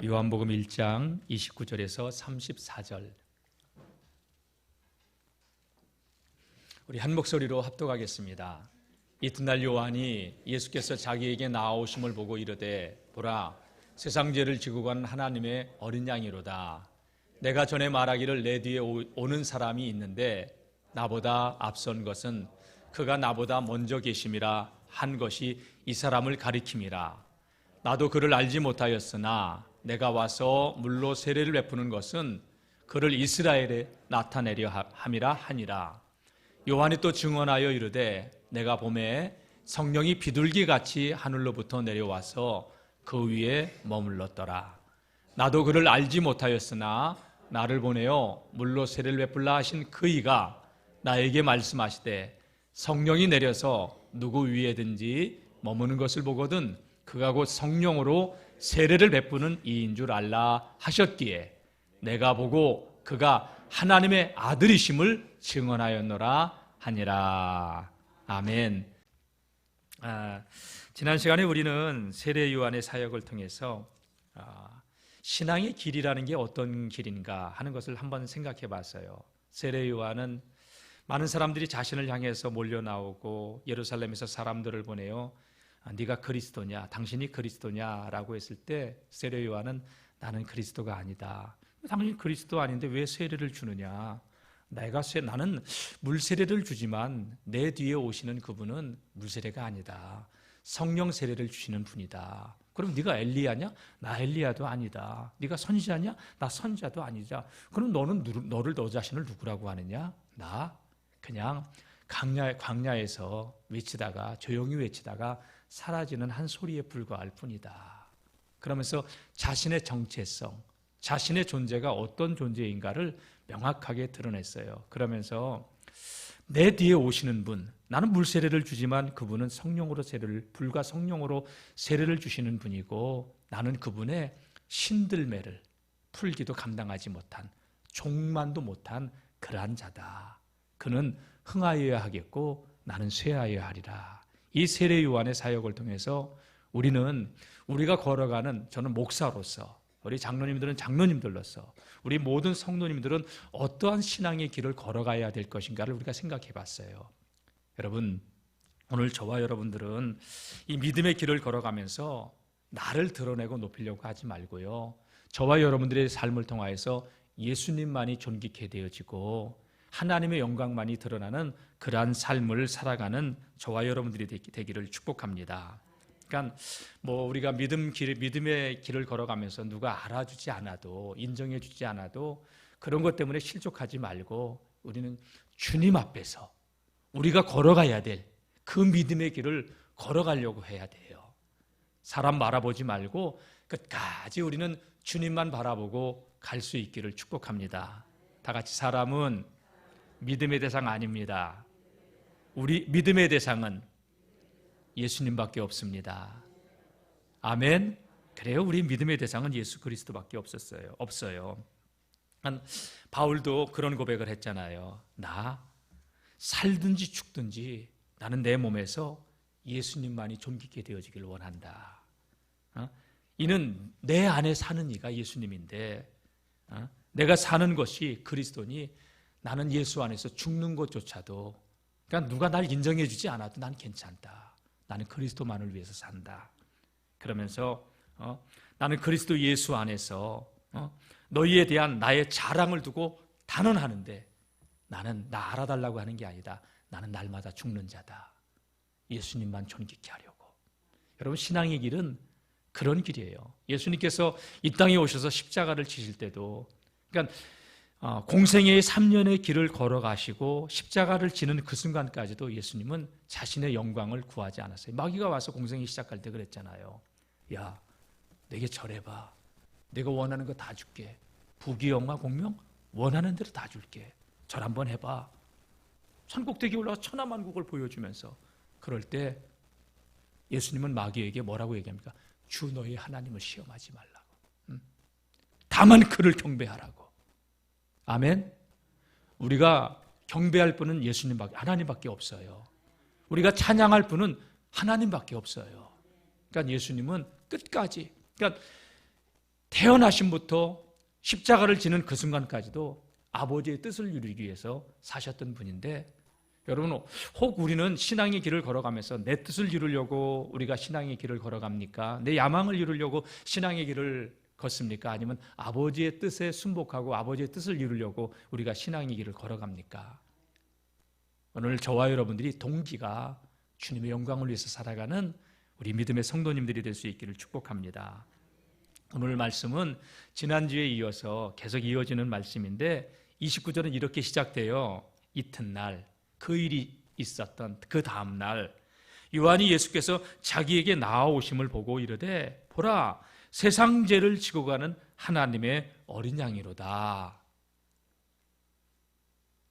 요한복음 1장 29절에서 34절. 우리 한 목소리로 합독하겠습니다. 이튿날 요한이 예수께서 자기에게 나아오심을 보고 이르되 보라 세상 죄를 지고 간 하나님의 어린 양이로다. 내가 전에 말하기를 내 뒤에 오는 사람이 있는데 나보다 앞선 것은 그가 나보다 먼저 계심이라 한 것이 이 사람을 가리킴이라. 나도 그를 알지 못하였으나 내가 와서 물로 세례를 베푸는 것은 그를 이스라엘에 나타내려 함이라 하니라. 요한이 또 증언하여 이르되 내가 보매 성령이 비둘기같이 하늘로부터 내려와서 그 위에 머물렀더라. 나도 그를 알지 못하였으나 나를 보내어 물로 세례를 베풀라 하신 그이가 나에게 말씀하시되 성령이 내려서 누구 위에든지 머무는 것을 보거든 그가 곧 성령으로 세례를 베푸는 이인 줄 알라 하셨기에 내가 보고 그가 하나님의 아들이심을 증언하였노라 하니라. 아멘. 지난 시간에 우리는 세례 요한의 사역을 통해서 신앙의 길이라는 게 어떤 길인가 하는 것을 한번 생각해 봤어요. 세례 요한은 많은 사람들이 자신을 향해서 몰려 나오고 예루살렘에서 사람들을 보내요. 네가 그리스도냐, 당신이 그리스도냐라고 했을 때 세례 요한은 나는 그리스도가 아니다. 당신이 그리스도 아닌데 왜 세례를 주느냐? 나는 물 세례를 주지만 내 뒤에 오시는 그분은 물 세례가 아니다. 성령 세례를 주시는 분이다. 그럼 네가 엘리야냐? 나 엘리야도 아니다. 네가 선지자냐? 나 선지자도 아니다. 그럼 너는 너 자신을 누구라고 하느냐? 나 그냥 광야에서 외치다가 조용히 외치다가 사라지는 한 소리에 불과할 뿐이다. 그러면서 자신의 정체성, 자신의 존재가 어떤 존재인가를 명확하게 드러냈어요. 그러면서 내 뒤에 오시는 분, 나는 물세례를 주지만 그분은 불과 성령으로 세례를 주시는 분이고 나는 그분의 신들매를 풀기도 감당하지 못한, 종만도 못한 그러한 자다. 그는 흥하여야 하겠고 나는 쇠하여야 하리라. 이 세례 요한의 사역을 통해서 우리가 걸어가는, 저는 목사로서, 우리 장로님들은 장로님들로서, 우리 모든 성도님들은 어떠한 신앙의 길을 걸어가야 될 것인가를 우리가 생각해 봤어요. 여러분, 오늘 저와 여러분들은 이 믿음의 길을 걸어가면서 나를 드러내고 높이려고 하지 말고요, 저와 여러분들의 삶을 통하여서 예수님만이 존귀케 되어지고 하나님의 영광만이 드러나는 그러한 삶을 살아가는 저와 여러분들이 되기를 축복합니다. 그러니까 우리가 믿음의 길을 걸어가면서 누가 알아주지 않아도, 인정해 주지 않아도 그런 것 때문에 실족하지 말고 우리는 주님 앞에서 우리가 걸어가야 될 그 믿음의 길을 걸어가려고 해야 돼요. 사람 바라보지 말고 끝까지 우리는 주님만 바라보고 갈 수 있기를 축복합니다. 다 같이, 사람은 믿음의 대상 아닙니다. 우리 믿음의 대상은 예수님밖에 없습니다. 아멘. 그래요, 우리 믿음의 대상은 예수 그리스도밖에 없어요. 바울도 그런 고백을 했잖아요. 나 살든지 죽든지 나는 내 몸에서 예수님만이 존귀케 되어지길 원한다. 이는 내 안에 사는 이가 예수님인데 내가 사는 것이 그리스도니 나는 예수 안에서 죽는 것조차도, 그러니까 누가 날 인정해 주지 않아도 난 괜찮다. 나는 그리스도만을 위해서 산다. 그러면서 나는 그리스도 예수 안에서 너희에 대한 나의 자랑을 두고 단언하는데 나는 나 알아달라고 하는 게 아니다. 나는 날마다 죽는 자다. 예수님만 존귀케 하려고. 여러분, 신앙의 길은 그런 길이에요. 예수님께서 이 땅에 오셔서 십자가를 지실 때도, 그러니까 공생애의 3년의 길을 걸어가시고 십자가를 지는 그 순간까지도 예수님은 자신의 영광을 구하지 않았어요. 마귀가 와서 공생애 시작할 때 그랬잖아요. 야, 내게 절해봐. 내가 원하는 거 다 줄게. 부귀영화 공명 원하는 대로 다 줄게. 절 한번 해봐. 산꼭대기에 올라가 천하만국을 보여주면서, 그럴 때 예수님은 마귀에게 뭐라고 얘기합니까? 주 너희 하나님을 시험하지 말라고. 다만 그를 경배하라고. 아멘. 우리가 경배할 분은 하나님밖에 없어요. 우리가 찬양할 분은 하나님밖에 없어요. 그러니까 예수님은 끝까지, 그러니까 태어나심부터 십자가를 지는 그 순간까지도 아버지의 뜻을 이루기 위해서 사셨던 분인데, 여러분, 혹 우리는 신앙의 길을 걸어가면서 내 뜻을 이루려고 우리가 신앙의 길을 걸어갑니까? 내 야망을 이루려고 신앙의 길을 걷습니까? 아니면 아버지의 뜻에 순복하고 아버지의 뜻을 이루려고 우리가 신앙의 길을 걸어갑니까? 오늘 저와 여러분들이 동기가 주님의 영광을 위해서 살아가는 우리 믿음의 성도님들이 될 수 있기를 축복합니다. 오늘 말씀은 지난주에 이어서 계속 이어지는 말씀인데 29절은 이렇게 시작돼요. 이튿날 그 일이 있었던 그 다음날 요한이 예수께서 자기에게 나아오심을 보고 이르되 보라 세상 죄를 지고 가는 하나님의 어린 양이로다.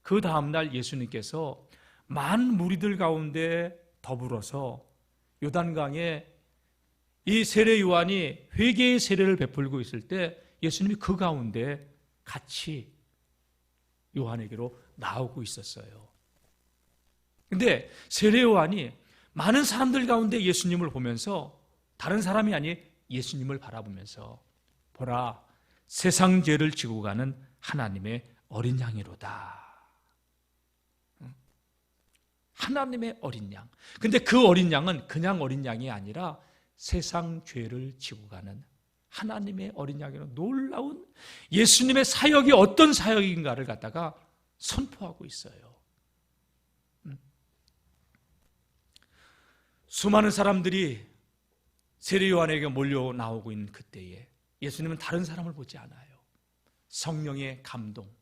그 다음날 예수님께서 많은 무리들 가운데 더불어서 요단강에 이 세례 요한이 회개의 세례를 베풀고 있을 때 예수님이 그 가운데 같이 요한에게로 나오고 있었어요. 근데 세례 요한이 많은 사람들 가운데 예수님을 보면서 다른 사람이 아닌 예수님을 바라보면서 보라 세상 죄를 지고 가는 하나님의 어린 양이로다. 하나님의 어린 양. 근데 그 어린 양은 그냥 어린 양이 아니라 세상 죄를 지고 가는 하나님의 어린 양이라는 놀라운 예수님의 사역이 어떤 사역인가를 갖다가 선포하고 있어요. 수많은 사람들이 세례 요한에게 몰려 나오고 있는 그때에 예수님은 다른 사람을 보지 않아요. 성령의 감동,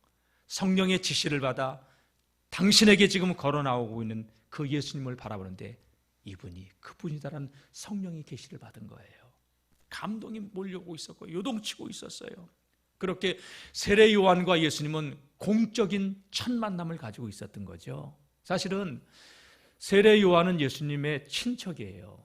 성령의 지시를 받아 당신에게 지금 걸어 나오고 있는 그 예수님을 바라보는데 이분이 그분이다라는 성령의 계시를 받은 거예요. 감동이 몰려오고 있었고 요동치고 있었어요. 그렇게 세례 요한과 예수님은 공적인 첫 만남을 가지고 있었던 거죠. 사실은 세례 요한은 예수님의 친척이에요.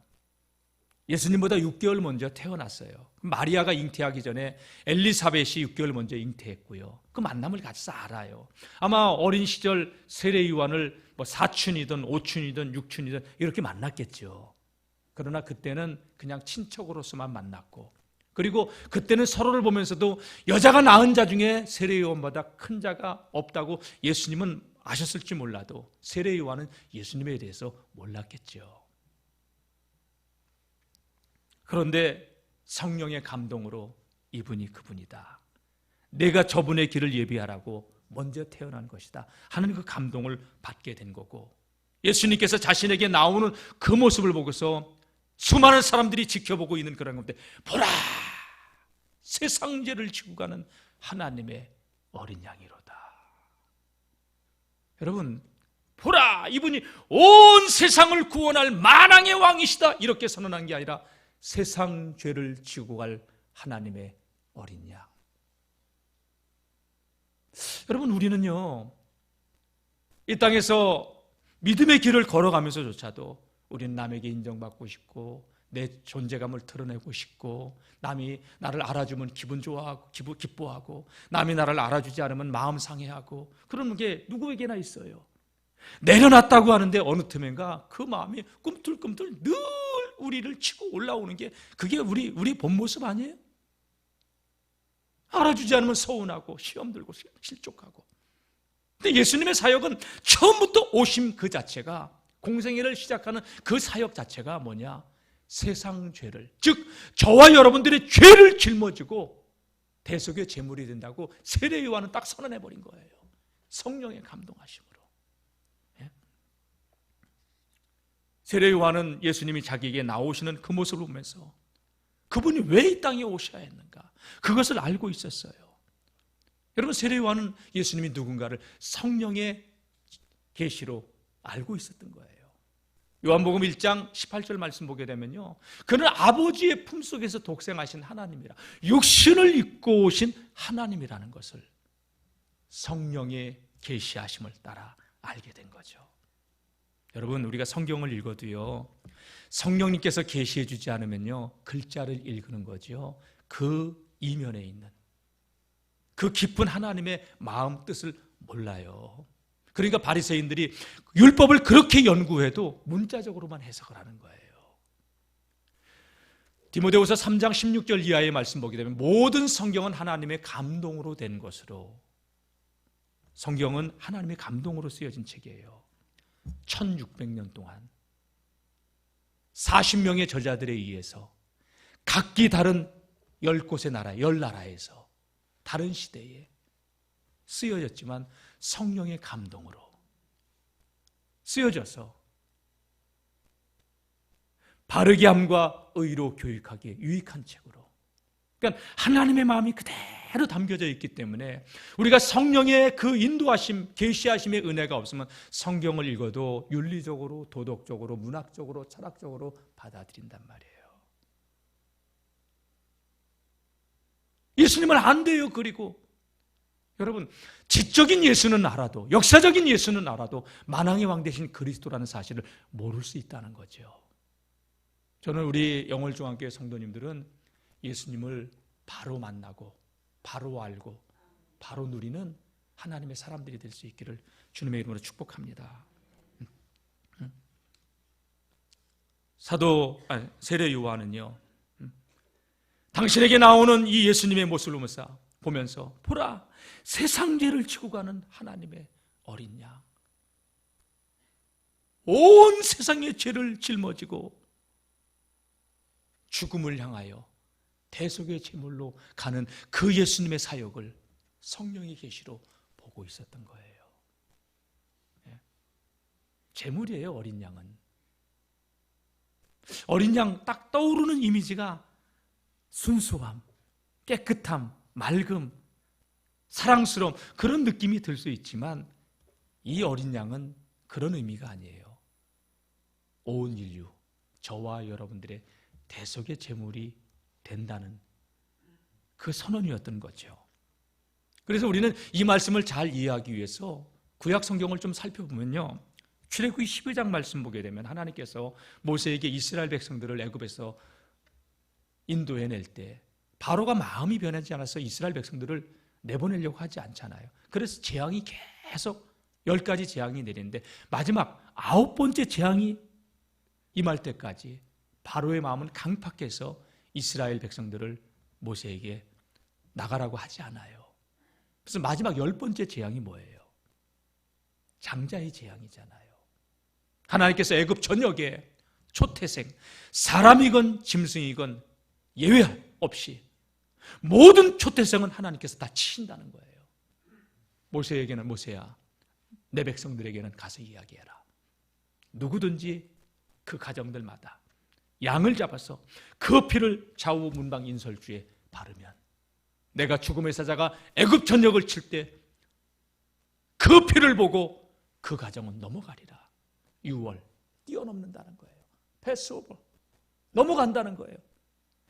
예수님보다 6개월 먼저 태어났어요. 마리아가 잉태하기 전에 엘리사벳이 6개월 먼저 잉태했고요. 그 만남을 같이 알아요. 아마 어린 시절 세례 요한을 사춘이든 오춘이든 육춘이든 이렇게 만났겠죠. 그러나 그때는 그냥 친척으로서만 만났고, 그리고 그때는 서로를 보면서도 여자가 낳은 자 중에 세례 요한보다 큰 자가 없다고 예수님은 아셨을지 몰라도 세례 요한은 예수님에 대해서 몰랐겠죠. 그런데 성령의 감동으로 이분이 그분이다. 내가 저분의 길을 예비하라고 먼저 태어난 것이다 하는 그 감동을 받게 된 거고, 예수님께서 자신에게 나오는 그 모습을 보고서 수많은 사람들이 지켜보고 있는 그런 건데 보라 세상 죄를 지고 가는 하나님의 어린 양이로다. 여러분 보라 이분이 온 세상을 구원할 만왕의 왕이시다 이렇게 선언한 게 아니라 세상 죄를 지고 갈 하나님의 어린 양. 여러분 우리는요 이 땅에서 믿음의 길을 걸어가면서조차도 우리는 남에게 인정받고 싶고 내 존재감을 드러내고 싶고 남이 나를 알아주면 기분 좋아하고 기뻐하고 남이 나를 알아주지 않으면 마음 상해하고 그런 게 누구에게나 있어요. 내려놨다고 하는데 어느 틈엔가 그 마음이 꿈틀꿈틀 늘 우리를 치고 올라오는 게 그게 우리 본 모습 아니에요? 알아주지 않으면 서운하고 시험 들고 실족하고. 근데 예수님의 사역은 처음부터 오심 그 자체가 공생애를 시작하는 그 사역 자체가 뭐냐? 세상 죄를, 즉 저와 여러분들의 죄를 짊어지고 대속의 제물이 된다고 세례 요한은 딱 선언해버린 거예요. 성령의 감동하심으로. 세례 요한은 예수님이 자기에게 나오시는 그 모습을 보면서 그분이 왜 이 땅에 오셔야 했는가 그것을 알고 있었어요. 여러분 세례 요한은 예수님이 누군가를 성령의 계시로 알고 있었던 거예요. 요한복음 1장 18절 말씀 보게 되면요, 그는 아버지의 품속에서 독생하신 하나님이라 육신을 입고 오신 하나님이라는 것을 성령의 계시하심을 따라 알게 된 거죠. 여러분 우리가 성경을 읽어도요 성령님께서 계시해 주지 않으면요 글자를 읽는 거죠. 그 이면에 있는 그 깊은 하나님의 마음 뜻을 몰라요. 그러니까 바리새인들이 율법을 그렇게 연구해도 문자적으로만 해석을 하는 거예요. 디모데후서 3장 16절 이하의 말씀 보게 되면 모든 성경은 하나님의 감동으로 된 것으로, 성경은 하나님의 감동으로 쓰여진 책이에요. 1600년 동안 40명의 저자들에 의해서 각기 다른 10곳의 나라, 10나라에서 다른 시대에 쓰여졌지만 성령의 감동으로 쓰여져서 바르게 함과 의로 교육하기에 유익한 책으로, 그러니까 하나님의 마음이 그대로 담겨져 있기 때문에 우리가 성령의 그 인도하심, 계시하심의 은혜가 없으면 성경을 읽어도 윤리적으로, 도덕적으로, 문학적으로, 철학적으로 받아들인단 말이에요. 예수님을 안 돼요. 그리고 여러분, 지적인 예수는 알아도, 역사적인 예수는 알아도 만왕의 왕 대신 그리스도라는 사실을 모를 수 있다는 거죠. 저는 우리 영월중앙교회 성도님들은 예수님을 바로 만나고 바로 알고 바로 누리는 하나님의 사람들이 될 수 있기를 주님의 이름으로 축복합니다. 세례 요한은요, 당신에게 나오는 이 예수님의 모습을 보면서 보라, 세상 죄를 지고 가는 하나님의 어린 양, 온 세상의 죄를 짊어지고 죽음을 향하여 대속의 제물로 가는 그 예수님의 사역을 성령의 계시로 보고 있었던 거예요. 제물이에요. 어린 양은. 어린 양 딱 떠오르는 이미지가 순수함, 깨끗함, 맑음, 사랑스러움, 그런 느낌이 들 수 있지만 이 어린 양은 그런 의미가 아니에요. 온 인류, 저와 여러분들의 대속의 제물이 된다는 그 선언이었던 거죠. 그래서 우리는 이 말씀을 잘 이해하기 위해서 구약 성경을 좀 살펴보면요, 출애굽기 12장 말씀 보게 되면 하나님께서 모세에게 이스라엘 백성들을 애굽에서 인도해낼 때 바로가 마음이 변하지 않아서 이스라엘 백성들을 내보내려고 하지 않잖아요. 그래서 재앙이 계속 10가지 재앙이 내리는데 마지막 9번째 재앙이 임할 때까지 바로의 마음은 강팍해서 이스라엘 백성들을 모세에게 나가라고 하지 않아요. 그래서 마지막 10번째 재앙이 뭐예요? 장자의 재앙이잖아요. 하나님께서 애굽 전역에 초태생, 사람이건 짐승이건 예외 없이 모든 초태생은 하나님께서 다 치신다는 거예요. 모세에게는, 모세야, 내 백성들에게는 가서 이야기해라. 누구든지 그 가정들마다 양을 잡아서 그 피를 좌우 문방 인설주에 바르면 내가 죽음의 사자가 애굽 전역을 칠 때 그 피를 보고 그 가정은 넘어가리라. 6월 뛰어넘는다는 거예요. 패스오버, 넘어간다는 거예요.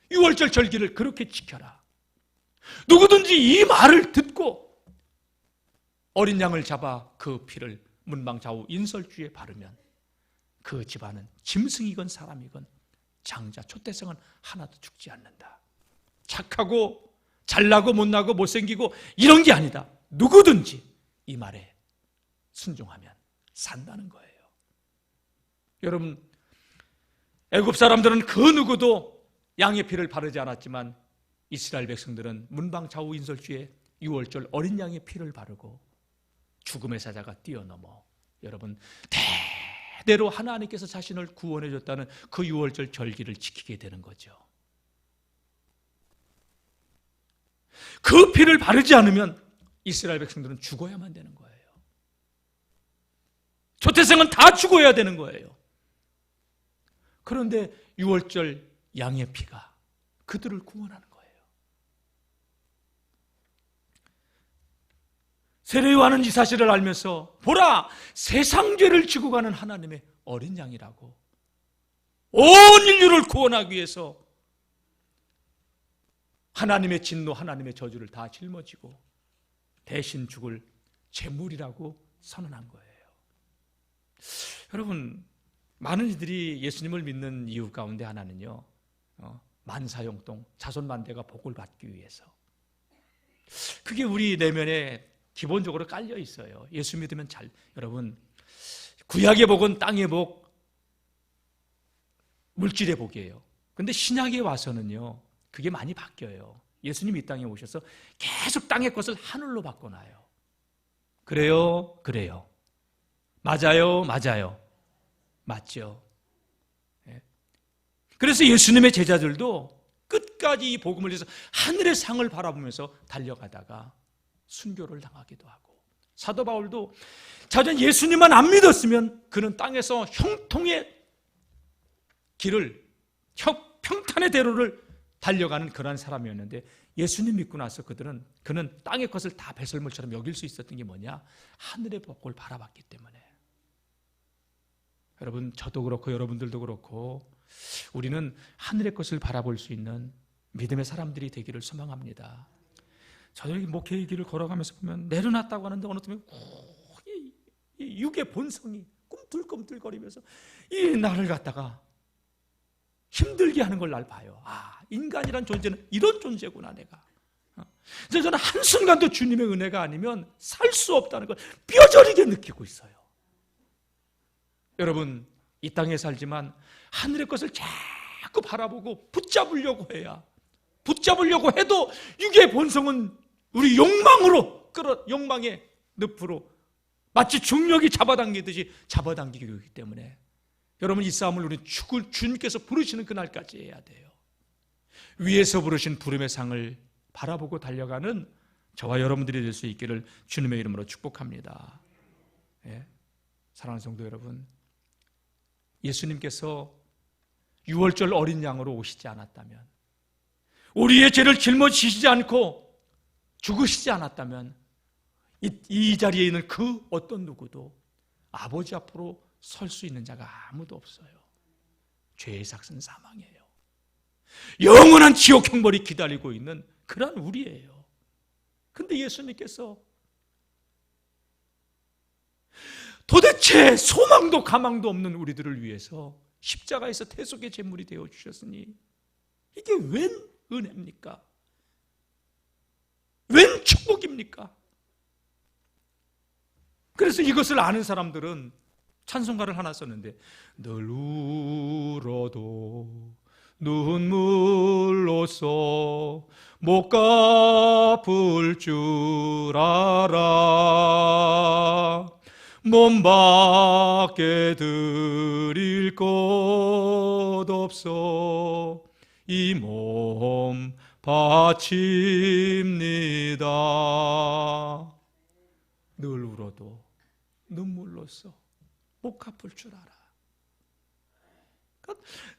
6월절 절기를 그렇게 지켜라. 누구든지 이 말을 듣고 어린 양을 잡아 그 피를 문방 좌우 인설주에 바르면 그 집안은 짐승이건 사람이건 장자, 초태생은 하나도 죽지 않는다. 착하고 잘나고 못나고 못생기고 이런 게 아니다. 누구든지 이 말에 순종하면 산다는 거예요. 여러분, 애굽 사람들은 그 누구도 양의 피를 바르지 않았지만 이스라엘 백성들은 문방 좌우 인설주에 6월절 어린 양의 피를 바르고 죽음의 사자가 뛰어넘어 여러분 대대로 하나님께서 자신을 구원해 줬다는 그 6월절 절기를 지키게 되는 거죠. 그 피를 바르지 않으면 이스라엘 백성들은 죽어야만 되는 거예요. 초태생은 다 죽어야 되는 거예요. 그런데 6월절 양의 피가 그들을 구원하는 거예요. 세례 요한은 이 사실을 알면서 보라, 세상 죄를 지고 가는 하나님의 어린 양이라고, 온 인류를 구원하기 위해서 하나님의 진노, 하나님의 저주를 다 짊어지고 대신 죽을 제물이라고 선언한 거예요. 여러분, 많은 이들이 예수님을 믿는 이유 가운데 하나는요, 만사형통, 자손만대가 복을 받기 위해서, 그게 우리 내면에 기본적으로 깔려 있어요. 예수 믿으면 여러분, 구약의 복은 땅의 복, 물질의 복이에요. 그런데 신약에 와서는요, 그게 많이 바뀌어요. 예수님이 이 땅에 오셔서 계속 땅의 것을 하늘로 바꿔놔요. 그래요? 그래요. 맞아요? 맞아요. 맞죠. 예. 그래서 예수님의 제자들도 끝까지 이 복음을 위해서 하늘의 상을 바라보면서 달려가다가 순교를 당하기도 하고, 사도 바울도 자전 예수님만 안 믿었으면 그는 땅에서 형통의 길을, 평탄의 대로를 달려가는 그러한 사람이었는데, 예수님 믿고 나서 그는 땅의 것을 다 배설물처럼 여길 수 있었던 게 뭐냐? 하늘의 복을 바라봤기 때문에. 여러분, 저도 그렇고 여러분들도 그렇고 우리는 하늘의 것을 바라볼 수 있는 믿음의 사람들이 되기를 소망합니다. 저녁에 목회의 길을 걸어가면서 보면 내려놨다고 하는데 어느 틈에 이 육의 본성이 꿈틀꿈틀거리면서 이 나를 갖다가 힘들게 하는 걸 날 봐요. 인간이란 존재는 이런 존재구나 내가. 그래서 저는 한순간도 주님의 은혜가 아니면 살 수 없다는 걸 뼈저리게 느끼고 있어요. 여러분, 이 땅에 살지만 하늘의 것을 자꾸 바라보고 붙잡으려고 해도 육의 본성은 우리 욕망의 늪으로 마치 중력이 잡아당기듯이 잡아당기고 있기 때문에, 여러분, 이 싸움을 우리 주님께서 부르시는 그날까지 해야 돼요. 위에서 부르신 부름의 상을 바라보고 달려가는 저와 여러분들이 될 수 있기를 주님의 이름으로 축복합니다. 예. 사랑하는 성도 여러분, 예수님께서 유월절 어린 양으로 오시지 않았다면, 우리의 죄를 짊어지시지 않고 죽으시지 않았다면 이 자리에 있는 그 어떤 누구도 아버지 앞으로 설 수 있는 자가 아무도 없어요. 죄의 삭은 사망이에요. 영원한 지옥 형벌이 기다리고 있는 그런 우리예요. 근데 예수님께서 도대체 소망도 가망도 없는 우리들을 위해서 십자가에서 대속의 제물이 되어 주셨으니 이게 웬 은혜입니까? 웬 축복입니까? 그래서 이것을 아는 사람들은 찬송가를 하나 썼는데, 늘 울어도 눈물로써 못 갚을 줄 알아, 몸 밖에 드릴 것 없어 이 몸 바칩니다. 늘 울어도 눈물로써 못 갚을 줄 알아.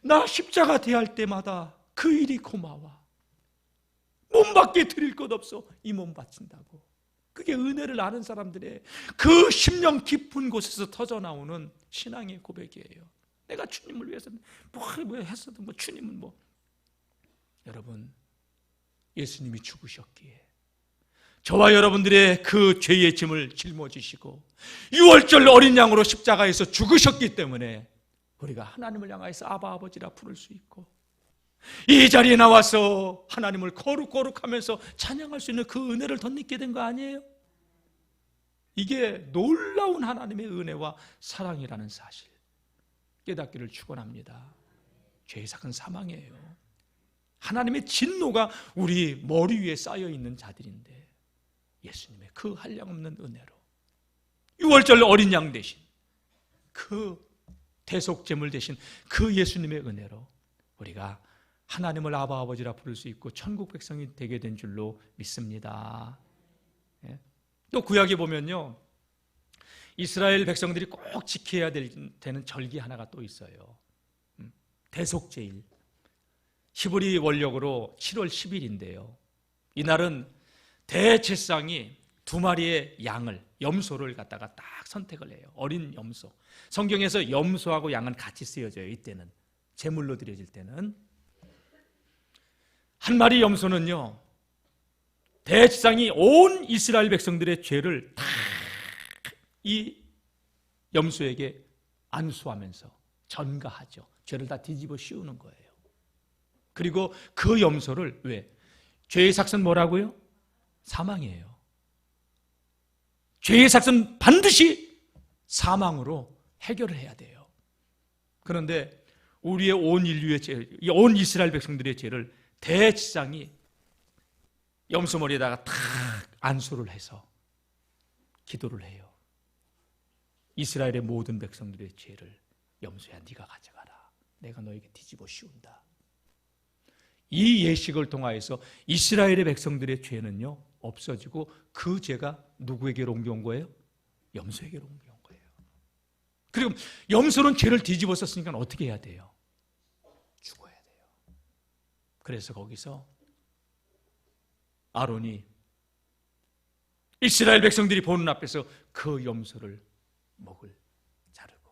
나 십자가 대할 때마다 그 일이 고마워. 몸 밖에 드릴 것 없어 이 몸 바친다고. 그게 은혜를 아는 사람들의 그 심령 깊은 곳에서 터져나오는 신앙의 고백이에요. 내가 주님을 위해서 뭐 했어도 주님은 여러분, 예수님이 죽으셨기에 저와 여러분들의 그 죄의 짐을 짊어지시고 유월절 어린 양으로 십자가에서 죽으셨기 때문에 우리가 하나님을 향하여서 아바 아버지라 부를 수 있고, 이 자리에 나와서 하나님을 거룩거룩하면서 찬양할 수 있는 그 은혜를 덧입게 된 거 아니에요? 이게 놀라운 하나님의 은혜와 사랑이라는 사실 깨닫기를 축원합니다. 죄의 삭은 사망이에요. 하나님의 진노가 우리 머리 위에 쌓여 있는 자들인데, 예수님의 그 한량없는 은혜로 유월절 어린 양 대신 그 대속제물 대신 그 예수님의 은혜로 우리가 하나님을 아바 아버지라 부를 수 있고 천국 백성이 되게 된 줄로 믿습니다. 또 구약에 보면요, 이스라엘 백성들이 꼭 지켜야 되는 절기 하나가 또 있어요. 대속제일, 히브리 원력으로 7월 10일인데요 이날은 대제사장이 2마리의 양을, 염소를 갖다가 딱 선택을 해요. 어린 염소. 성경에서 염소하고 양은 같이 쓰여져요. 이때는 제물로 드려질 때는 한 마리 염소는요, 대제사장이 온 이스라엘 백성들의 죄를 다 이 염소에게 안수하면서 전가하죠. 죄를 다 뒤집어 씌우는 거예요. 그리고 그 염소를 왜? 죄의 삭은 뭐라고요? 사망이에요. 죄의 삭은 반드시 사망으로 해결을 해야 돼요. 그런데 우리의 온 인류의 죄, 온 이스라엘 백성들의 죄를 대지상이 염소머리에다가 탁 안수를 해서 기도를 해요. 이스라엘의 모든 백성들의 죄를 염소야 네가 가져가라. 내가 너에게 뒤집어 씌운다. 이 예식을 통하여서 이스라엘의 백성들의 죄는요 없어지고 그 죄가 누구에게로 옮겨온 거예요? 염소에게로 옮겨온 거예요. 그리고 염소는 죄를 뒤집어 썼으니까 어떻게 해야 돼요? 죽어야 돼요. 그래서 거기서 아론이 이스라엘 백성들이 보는 앞에서 그 염소를 목을 자르고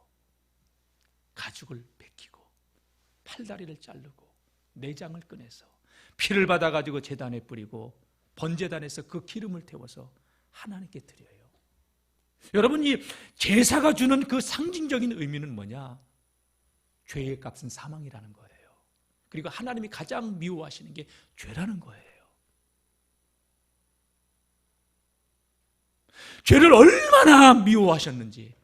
가죽을 벗기고 팔다리를 자르고 내장을 꺼내서 피를 받아가지고 제단에 뿌리고 번제단에서 그 기름을 태워서 하나님께 드려요. 여러분, 이 제사가 주는 그 상징적인 의미는 뭐냐? 죄의 값은 사망이라는 거예요. 그리고 하나님이 가장 미워하시는 게 죄라는 거예요. 죄를 얼마나 미워하셨는지,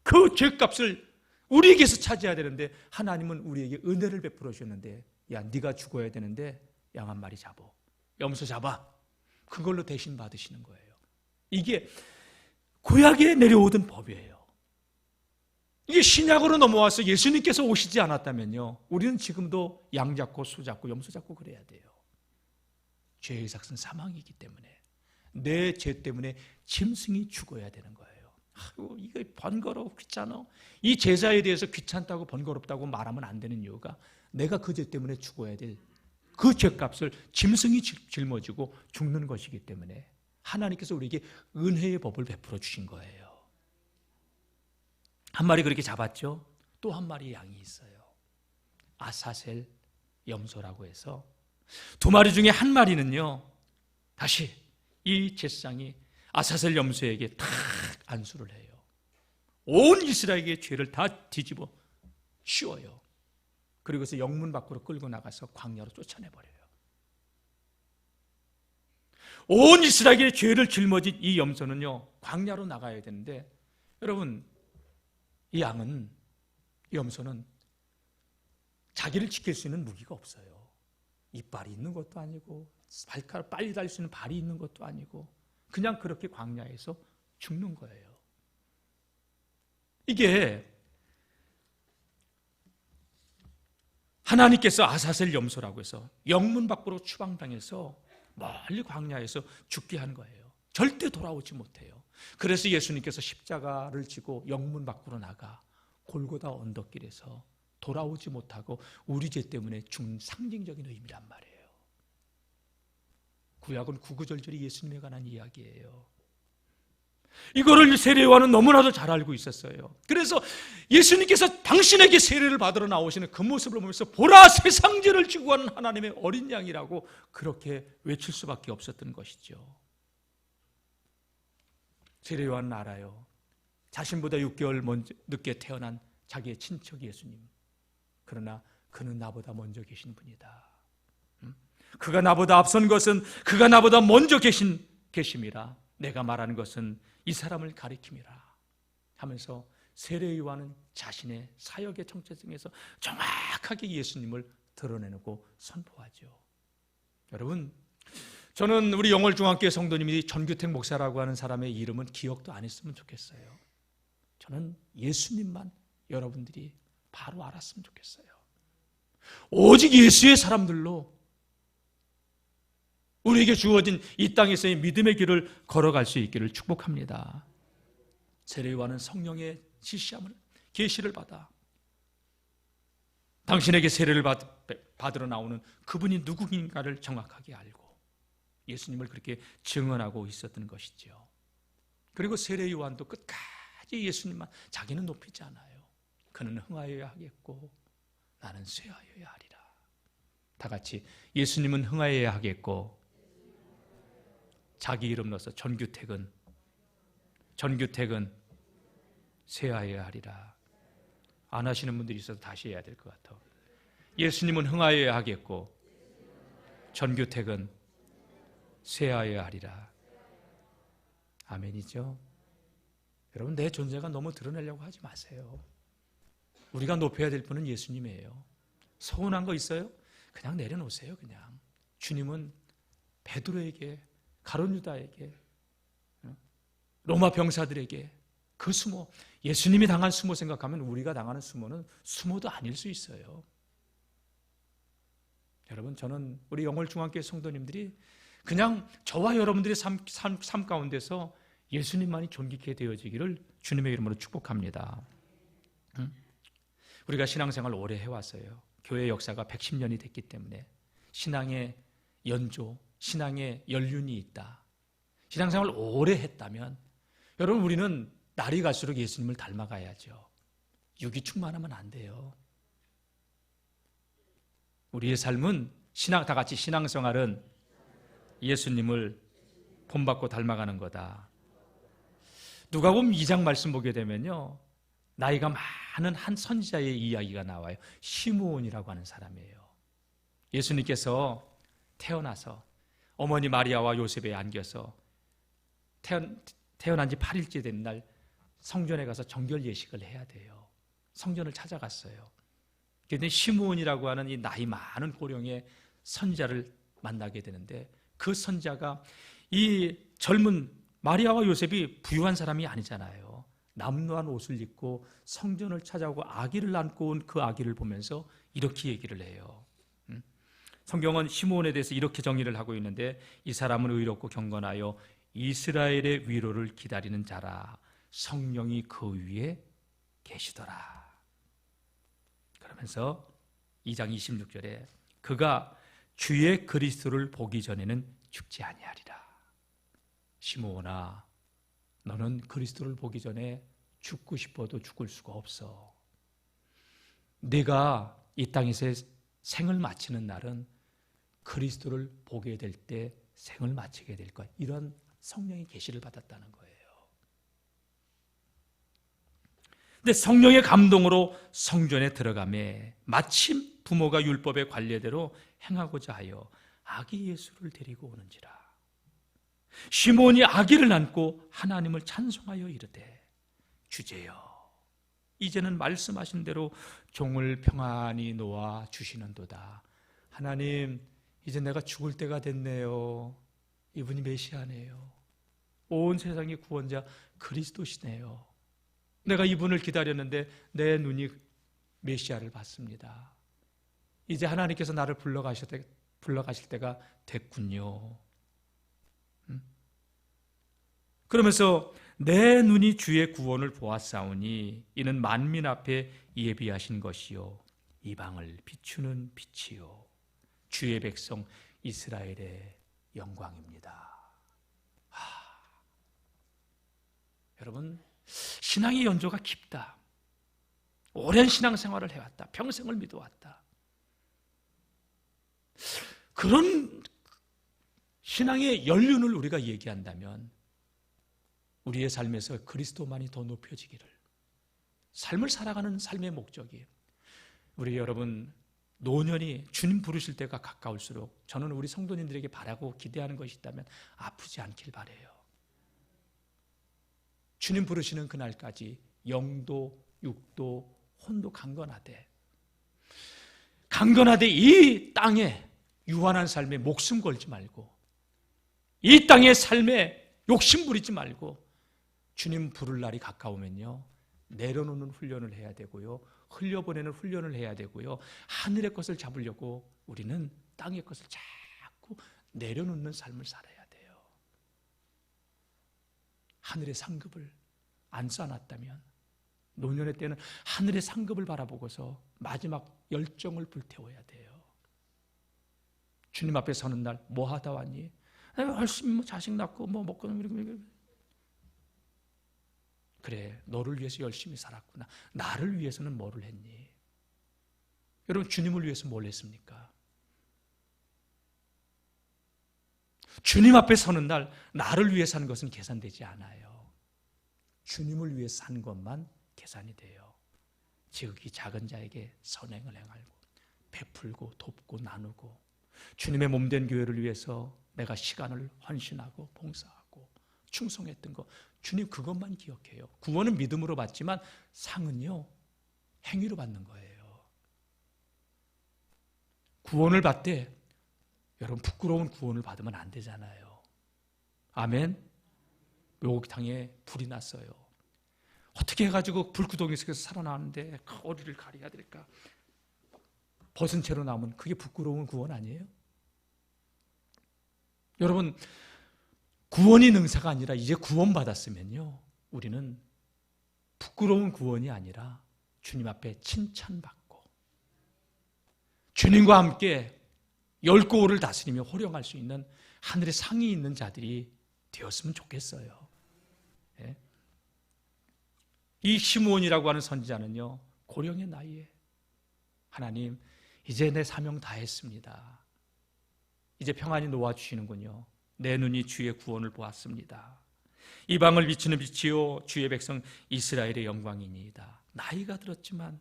그 죄값을 우리에게서 차지해야 되는데 하나님은 우리에게 은혜를 베풀어 주셨는데, 야 네가 죽어야 되는데 양 한 마리 잡아, 염소 잡아, 그걸로 대신 받으시는 거예요. 이게 구약에 내려오던 법이에요. 이게 신약으로 넘어와서 예수님께서 오시지 않았다면요 우리는 지금도 양 잡고 소 잡고 염소 잡고 그래야 돼요. 죄의 삭은 사망이기 때문에 내 죄 때문에 짐승이 죽어야 되는 거예요. 아이고, 이거 번거로워, 귀찮아. 이 제사에 대해서 귀찮다고 번거롭다고 말하면 안 되는 이유가 내가 그 죄 때문에 죽어야 될 그 죄값을 짐승이 짊어지고 죽는 것이기 때문에 하나님께서 우리에게 은혜의 법을 베풀어 주신 거예요. 한 마리 그렇게 잡았죠. 또 한 마리 양이 있어요. 아사셀 염소라고 해서 두 마리 중에 한 마리는요 다시 이 제사장이 아사셀 염소에게 탁 안수를 해요. 온 이스라엘의 죄를 다 뒤집어 씌워요. 그리고서 영문 밖으로 끌고 나가서 광야로 쫓아내버려요. 온 이스라엘의 죄를 짊어진 이 염소는요 광야로 나가야 되는데, 여러분, 이 양은, 이 염소는 자기를 지킬 수 있는 무기가 없어요. 이빨이 있는 것도 아니고 발가락 빨리 달 수 있는 발이 있는 것도 아니고 그냥 그렇게 광야에서 죽는 거예요. 이게 하나님께서 아사셀 염소라고 해서 영문 밖으로 추방당해서 멀리 광야에서 죽게 한 거예요. 절대 돌아오지 못해요. 그래서 예수님께서 십자가를 지고 영문 밖으로 나가 골고다 언덕길에서 돌아오지 못하고 우리 죄 때문에 죽는 상징적인 의미란 말이에요. 구약은 구구절절히 예수님에 관한 이야기예요. 이거를 세례요한은 너무나도 잘 알고 있었어요. 그래서 예수님께서 당신에게 세례를 받으러 나오시는 그 모습을 보면서 보라, 세상죄를 지고 가는 하나님의 어린 양이라고 그렇게 외칠 수밖에 없었던 것이죠. 세례요한은 알아요. 자신보다 6개월 먼저 늦게 태어난 자기의 친척 예수님, 그러나 그는 나보다 먼저 계신 분이다. 그가 나보다 앞선 것은 그가 나보다 먼저 계심이라. 내가 말하는 것은 이 사람을 가리킴이라 하면서 세례요한은 자신의 사역의 정체성에서 정확하게 예수님을 드러내고 선포하죠. 여러분, 저는 우리 영월중앙교회 성도님이 전규택 목사라고 하는 사람의 이름은 기억도 안 했으면 좋겠어요. 저는 예수님만 여러분들이 바로 알았으면 좋겠어요. 오직 예수의 사람들로 우리에게 주어진 이 땅에서의 믿음의 길을 걸어갈 수 있기를 축복합니다. 세례요한은 성령의 지시함을, 계시를 받아 당신에게 세례를 받으러 나오는 그분이 누구인가를 정확하게 알고 예수님을 그렇게 증언하고 있었던 것이죠. 그리고 세례요한도 끝까지 예수님만 자기는 높이지 않아요. 그는 흥하여야 하겠고 나는 쇠하여야 하리라. 다 같이 예수님은 흥하여야 하겠고 자기 이름 넣어서 전규택은 쇠하여야 하리라. 안 하시는 분들이 있어서 다시 해야 될 것 같아. 예수님은 흥하여야 하겠고 전규택은 쇠하여야 하리라. 아멘이죠. 여러분, 내 존재가 너무 드러내려고 하지 마세요. 우리가 높여야 될 분은 예수님이에요. 서운한 거 있어요? 그냥 내려놓으세요. 그냥 주님은 베드로에게, 가룟 유다에게, 로마 병사들에게 그 수모, 예수님이 당한 수모 생각하면 우리가 당하는 수모는 수모도 아닐 수 있어요. 여러분, 저는 우리 영월중앙교회 성도님들이 그냥 저와 여러분들의 삶 가운데서 예수님만이 존귀케 되어지기를 주님의 이름으로 축복합니다. 우리가 신앙생활 오래 해왔어요. 교회 역사가 110년이 됐기 때문에 신앙의 연조, 신앙의 연륜이 있다. 신앙생활 오래 했다면 여러분, 우리는 날이 갈수록 예수님을 닮아가야죠. 육이 충만하면 안 돼요. 우리의 삶은 다 같이 신앙생활은 예수님을 본받고 닮아가는 거다. 누가복음 2장 말씀 보게 되면요, 나이가 많은 한 선지자의 이야기가 나와요. 시므온이라고 하는 사람이에요. 예수님께서 태어나서 어머니 마리아와 요셉에 안겨서 태어난 지 8일째 된 날 성전에 가서 정결 예식을 해야 돼요. 성전을 찾아갔어요. 그런데 시므온이라고 하는 이 나이 많은 고령의 선지자를 만나게 되는데, 그 선지자가 이 젊은 마리아와 요셉이 부유한 사람이 아니잖아요. 남루한 옷을 입고 성전을 찾아오고 아기를 안고 온 그 아기를 보면서 이렇게 얘기를 해요. 성경은 시므온에 대해서 이렇게 정의를 하고 있는데, 이 사람은 의롭고 경건하여 이스라엘의 위로를 기다리는 자라. 성령이 그 위에 계시더라. 그러면서 2장 26절에 그가 주의 그리스도를 보기 전에는 죽지 아니하리라. 시므온아, 너는 그리스도를 보기 전에 죽고 싶어도 죽을 수가 없어. 네가 이 땅에서 생을 마치는 날은 그리스도를 보게 될 때 생을 마치게 될 거야. 이런 성령의 계시를 받았다는 거예요. 근데 성령의 감동으로 성전에 들어가매 마침 부모가 율법의 관례대로 행하고자 하여 아기 예수를 데리고 오는지라. 시몬이 아기를 안고 하나님을 찬송하여 이르되, 주제여, 이제는 말씀하신 대로 종을 평안히 놓아 주시는도다. 하나님, 이제 내가 죽을 때가 됐네요. 이분이 메시아네요. 온 세상의 구원자 그리스도시네요. 내가 이분을 기다렸는데 내 눈이 메시아를 봤습니다. 이제 하나님께서 나를 불러가실 때가 됐군요. 그러면서 내 눈이 주의 구원을 보았사오니 이는 만민 앞에 예비하신 것이요 이방을 비추는 빛이요 주의 백성 이스라엘의 영광입니다. 여러분, 신앙의 연조가 깊다. 오랜 신앙생활을 해왔다. 평생을 믿어왔다. 그런 신앙의 연륜을 우리가 얘기한다면 우리의 삶에서 그리스도만이 더 높여지기를, 삶을 살아가는 삶의 목적이, 우리 여러분 노년이 주님 부르실 때가 가까울수록 저는 우리 성도님들에게 바라고 기대하는 것이 있다면 아프지 않길 바라요. 주님 부르시는 그날까지 영도 육도 혼도 강건하되 이 땅에 유한한 삶에 목숨 걸지 말고, 이 땅의 삶에 욕심 부리지 말고, 주님 부를 날이 가까우면요 내려놓는 훈련을 해야 되고요, 흘려보내는 훈련을 해야 되고요, 하늘의 것을 잡으려고 우리는 땅의 것을 자꾸 내려놓는 삶을 살아야 돼요. 하늘의 상급을 안 쌓아놨다면 노년의 때는 하늘의 상급을 바라보고서 마지막 열정을 불태워야 돼요. 주님 앞에 서는 날 뭐 하다 왔니? 열심히 자식 낳고 먹고 그래, 너를 위해서 열심히 살았구나. 나를 위해서는 뭐를 했니? 여러분, 주님을 위해서 뭘 했습니까? 주님 앞에 서는 날 나를 위해 사는 것은 계산되지 않아요. 주님을 위해 산 것만 계산이 돼요. 지극히 작은 자에게 선행을 행하고 베풀고 돕고 나누고, 주님의 몸된 교회를 위해서 내가 시간을 헌신하고 봉사하고 충성했던 거, 주님 그것만 기억해요. 구원은 믿음으로 받지만 상은요 행위로 받는 거예요. 구원을 받되 여러분 부끄러운 구원을 받으면 안 되잖아요. 아멘. 목욕탕에 불이 났어요. 어떻게 해가지고 불구덩이 속에서 살아나는데 그 어디를 가려야 될까? 벗은 채로 남은 그게 부끄러운 구원 아니에요? 여러분 구원이 능사가 아니라 이제 구원받았으면요 우리는 부끄러운 구원이 아니라 주님 앞에 칭찬받고 주님과 함께 열고울을 다스리며 호령할 수 있는 하늘의 상이 있는 자들이 되었으면 좋겠어요. 예? 이 시므온이라고 하는 선지자는요 고령의 나이에 하나님 이제 내 사명 다 했습니다. 이제 평안히 놓아주시는군요. 내 눈이 주의 구원을 보았습니다. 이방을 비추는 빛이요 주의 백성 이스라엘의 영광이니이다. 나이가 들었지만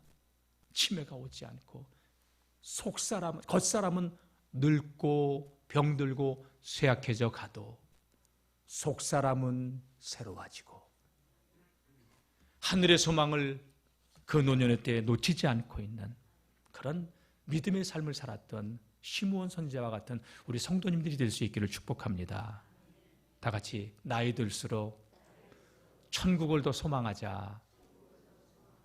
치매가 오지 않고 겉사람은 늙고 병들고 쇠약해져 가도 속사람은 새로워지고 하늘의 소망을 그 노년의 때에 놓치지 않고 있는 그런 믿음의 삶을 살았던 시므온 선지자와 같은 우리 성도님들이 될 수 있기를 축복합니다. 다 같이 나이 들수록 천국을 더 소망하자.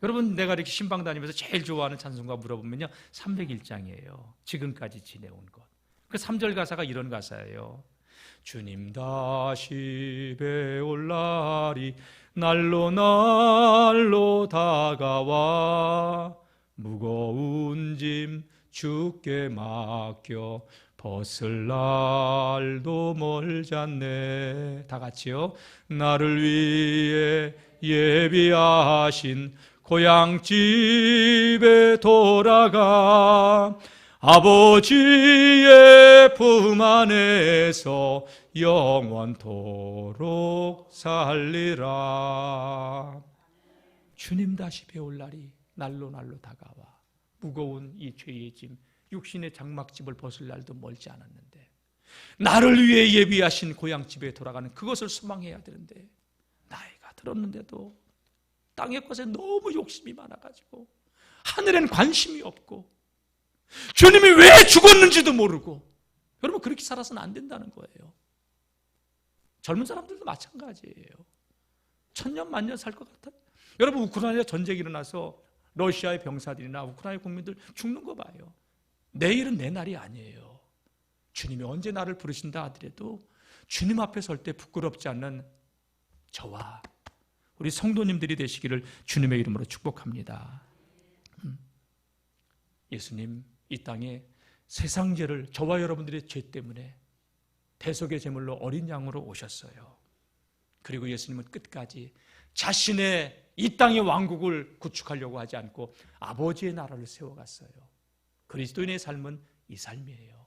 여러분 내가 이렇게 신방 다니면서 제일 좋아하는 찬송가 물어보면요 301장이에요. 지금까지 지내온 것. 그 3절 가사가 이런 가사예요. 주님 다시 배올 날이 날로 날로 다가와 무거운 짐 주께 맡겨 벗을 날도 멀잖네. 다 같이요. 나를 위해 예비하신 고향집에 돌아가 아버지의 품 안에서 영원토록 살리라. 주님 다시 배울 날이 날로 날로 다가와 무거운 이 죄의 짐 육신의 장막집을 벗을 날도 멀지 않았는데 나를 위해 예비하신 고향집에 돌아가는 그것을 소망해야 되는데 나이가 들었는데도 땅의 것에 너무 욕심이 많아가지고 하늘엔 관심이 없고 주님이 왜 죽었는지도 모르고 여러분 그렇게 살아서는 안 된다는 거예요. 젊은 사람들도 마찬가지예요. 천년 만년 살 것 같아요. 여러분 우크라이나 전쟁이 일어나서 러시아의 병사들이나 우크라이나 국민들 죽는 거 봐요. 내일은 내 날이 아니에요. 주님이 언제 나를 부르신다 하더라도 주님 앞에 설 때 부끄럽지 않는 저와 우리 성도님들이 되시기를 주님의 이름으로 축복합니다. 예수님 이 땅에 세상 죄를 저와 여러분들의 죄 때문에 대속의 제물로 어린 양으로 오셨어요. 그리고 예수님은 끝까지 자신의 이 땅의 왕국을 구축하려고 하지 않고 아버지의 나라를 세워갔어요. 그리스도인의 삶은 이 삶이에요.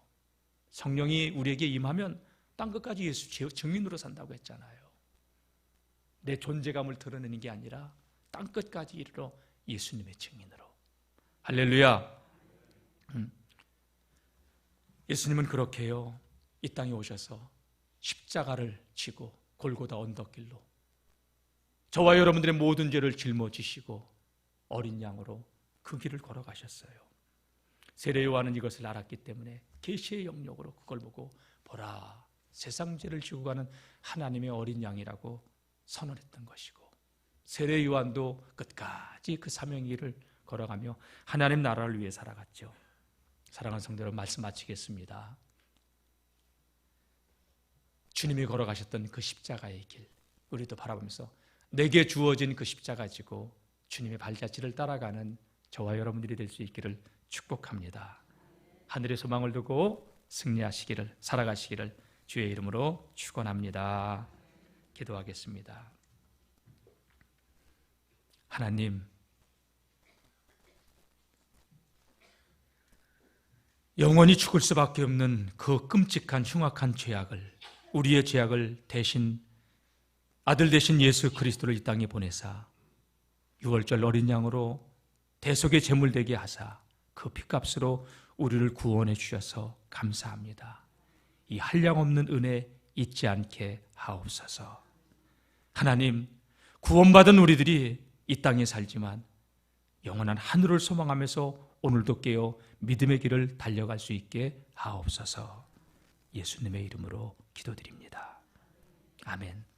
성령이 우리에게 임하면 땅끝까지 예수 증인으로 산다고 했잖아요. 내 존재감을 드러내는 게 아니라 땅끝까지 이르러 예수님의 증인으로. 할렐루야. 예수님은 그렇게요 이 땅에 오셔서 십자가를 지고 골고다 언덕길로 저와 여러분들의 모든 죄를 짊어지시고 어린 양으로 그 길을 걸어가셨어요. 세례 요한은 이것을 알았기 때문에 계시의 영역으로 그걸 보고 보라 세상 죄를 지고 가는 하나님의 어린 양이라고 선언했던 것이고 세례 요한도 끝까지 그 사명의 길을 걸어가며 하나님 나라를 위해 살아갔죠. 사랑하는 성도 여러분 말씀 마치겠습니다. 주님이 걸어가셨던 그 십자가의 길 우리도 바라보면서 내게 주어진 그 십자가 지고 주님의 발자취를 따라가는 저와 여러분들이 될 수 있기를 축복합니다. 하늘의 소망을 두고 승리하시기를 살아가시기를 주의 이름으로 축원합니다. 기도하겠습니다. 하나님 영원히 죽을 수밖에 없는 그 끔찍한 흉악한 죄악을 우리의 죄악을 대신 아들 되신 예수 그리스도를 이 땅에 보내사 유월절 어린 양으로 대속의 제물 되게 하사 그 핏값으로 우리를 구원해 주셔서 감사합니다. 이 한량없는 은혜 잊지 않게 하옵소서. 하나님 구원받은 우리들이 이 땅에 살지만 영원한 하늘을 소망하면서 오늘도 깨어 믿음의 길을 달려갈 수 있게 하옵소서. 예수님의 이름으로 기도드립니다. 아멘.